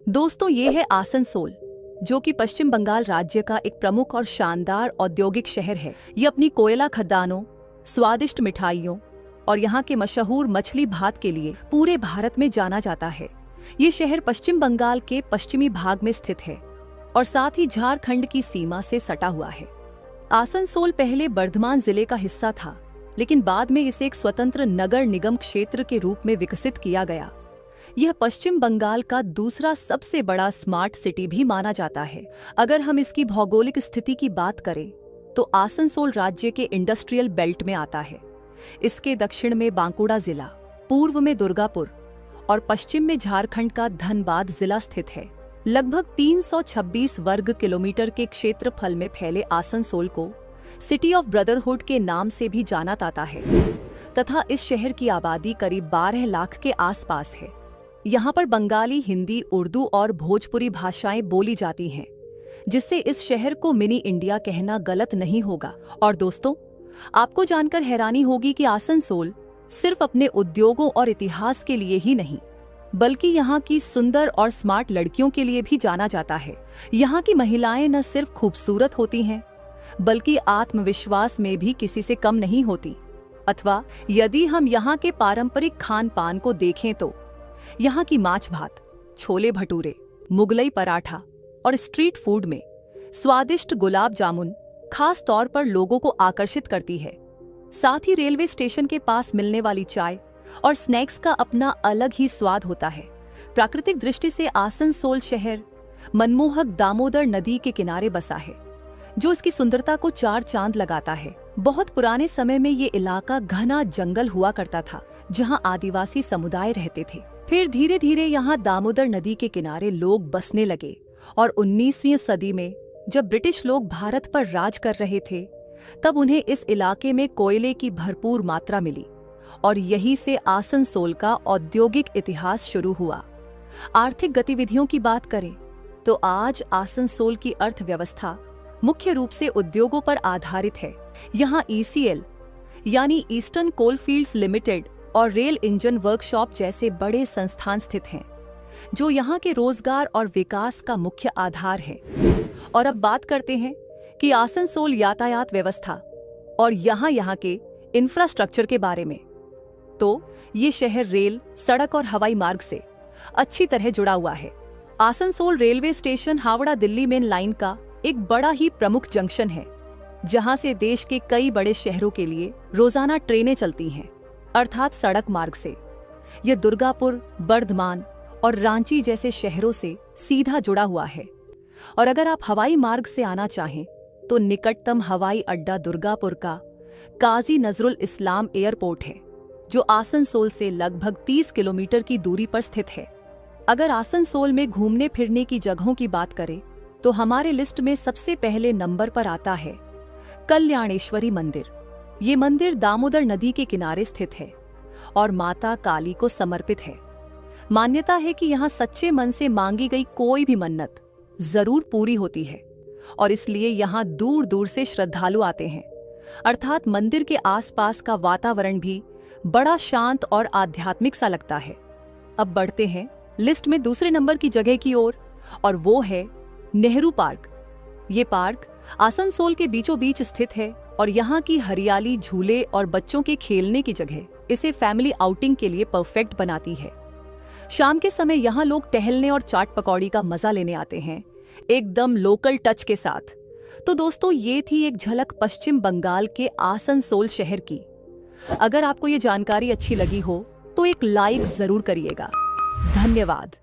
दोस्तों, ये है आसनसोल, जो कि पश्चिम बंगाल राज्य का एक प्रमुख और शानदार औद्योगिक शहर है। ये अपनी कोयला खदानों, स्वादिष्ट मिठाइयों और यहाँ के मशहूर मछली भात के लिए पूरे भारत में जाना जाता है। ये शहर पश्चिम बंगाल के पश्चिमी भाग में स्थित है और साथ ही झारखंड की सीमा से सटा हुआ है। आसनसोल पहले बर्धमान जिले का हिस्सा था, लेकिन बाद में इसे एक स्वतंत्र नगर निगम क्षेत्र के रूप में विकसित किया गया। यह पश्चिम बंगाल का दूसरा सबसे बड़ा स्मार्ट सिटी भी माना जाता है। अगर हम इसकी भौगोलिक स्थिति की बात करें तो आसनसोल राज्य के इंडस्ट्रियल बेल्ट में आता है। इसके दक्षिण में बांकुड़ा जिला, पूर्व में दुर्गापुर और पश्चिम में झारखंड का धनबाद जिला स्थित है। लगभग 326 वर्ग किलोमीटर के क्षेत्रफल में फैले आसनसोल को सिटी ऑफ ब्रदरहुड के नाम से भी जाना जाता है तथा इस शहर की आबादी करीब 12 लाख के आसपास है। यहाँ पर बंगाली, हिंदी, उर्दू और भोजपुरी भाषाएं बोली जाती हैं, जिससे इस शहर को मिनी इंडिया कहना गलत नहीं होगा। और दोस्तों, आपको जानकर हैरानी होगी कि आसनसोल सिर्फ अपने उद्योगों और इतिहास के लिए ही नहीं, बल्कि यहाँ की सुंदर और स्मार्ट लड़कियों के लिए भी जाना जाता है। यहाँ की महिलाएं न सिर्फ खूबसूरत होती हैं, बल्कि आत्मविश्वास में भी किसी से कम नहीं होती। अथवा यदि हम यहाँ के पारंपरिक खान पान को देखें तो यहाँ की माछ भात, छोले भटूरे, मुगलई पराठा और स्ट्रीट फूड में स्वादिष्ट गुलाब जामुन खास तौर पर लोगों को आकर्षित करती है। साथ ही रेलवे स्टेशन के पास मिलने वाली चाय और स्नैक्स का अपना अलग ही स्वाद होता है। प्राकृतिक दृष्टि से आसनसोल शहर मनमोहक दामोदर नदी के किनारे बसा है, जो इसकी सुंदरता को चार चांद लगाता है। बहुत पुराने समय में ये इलाका घना जंगल हुआ करता था, जहाँ आदिवासी समुदाय रहते थे। फिर धीरे धीरे यहाँ दामोदर नदी के किनारे लोग बसने लगे और 19वीं सदी में जब ब्रिटिश लोग भारत पर राज कर रहे थे, तब उन्हें इस इलाके में कोयले की भरपूर मात्रा मिली और यहीं से आसनसोल का औद्योगिक इतिहास शुरू हुआ। आर्थिक गतिविधियों की बात करें तो आज आसनसोल की अर्थव्यवस्था मुख्य रूप से उद्योगों पर आधारित है। यहाँ ECL यानी ईस्टर्न कोलफील्ड्स लिमिटेड और रेल इंजन वर्कशॉप जैसे बड़े संस्थान स्थित हैं, जो यहाँ के रोजगार और विकास का मुख्य आधार है। और अब बात करते हैं कि आसनसोल यातायात व्यवस्था और यहाँ के इंफ्रास्ट्रक्चर के बारे में। तो ये शहर रेल, सड़क और हवाई मार्ग से अच्छी तरह जुड़ा हुआ है। Asansol railway station Howrah Delhi main line का एक बड़ा ही प्रमुख जंक्शन है, जहाँ से देश के कई बड़े शहरों के लिए रोजाना ट्रेनें चलती हैं, अर्थात सड़क मार्ग से। यह दुर्गापुर, बर्धमान और रांची जैसे शहरों से सीधा जुड़ा हुआ है। और अगर आप हवाई मार्ग से आना चाहें तो निकटतम हवाई अड्डा दुर्गापुर का काजी नजरुल इस्लाम एयरपोर्ट है, जो आसनसोल से लगभग 30 किलोमीटर की दूरी पर स्थित है। अगर आसनसोल में घूमने फिरने की जगहों की बात करें तो हमारे लिस्ट में सबसे पहले नंबर पर आता है कल्याणेश्वरी मंदिर। ये मंदिर दामोदर नदी के किनारे स्थित है और माता काली को समर्पित है। मान्यता है कि यहाँ सच्चे मन से मांगी गई कोई भी मन्नत जरूर पूरी होती है और इसलिए यहाँ दूर दूर से श्रद्धालु आते हैं। अर्थात मंदिर के आसपास का वातावरण भी बड़ा शांत और आध्यात्मिक सा लगता है। अब बढ़ते हैं लिस्ट में दूसरे नंबर की जगह की ओर, और वो है नेहरू पार्क। ये पार्क आसनसोल के बीचों बीच स्थित है और यहाँ की हरियाली, झूले और बच्चों के खेलने की जगह इसे फैमिली आउटिंग के लिए परफेक्ट बनाती है। शाम के समय यहाँ लोग टहलने और चाट पकौड़ी का मजा लेने आते हैं, एकदम लोकल टच के साथ। तो दोस्तों, ये थी एक झलक पश्चिम बंगाल के आसनसोल शहर की। अगर आपको ये जानकारी अच्छी लगी हो तो एक लाइक जरूर करिएगा। धन्यवाद।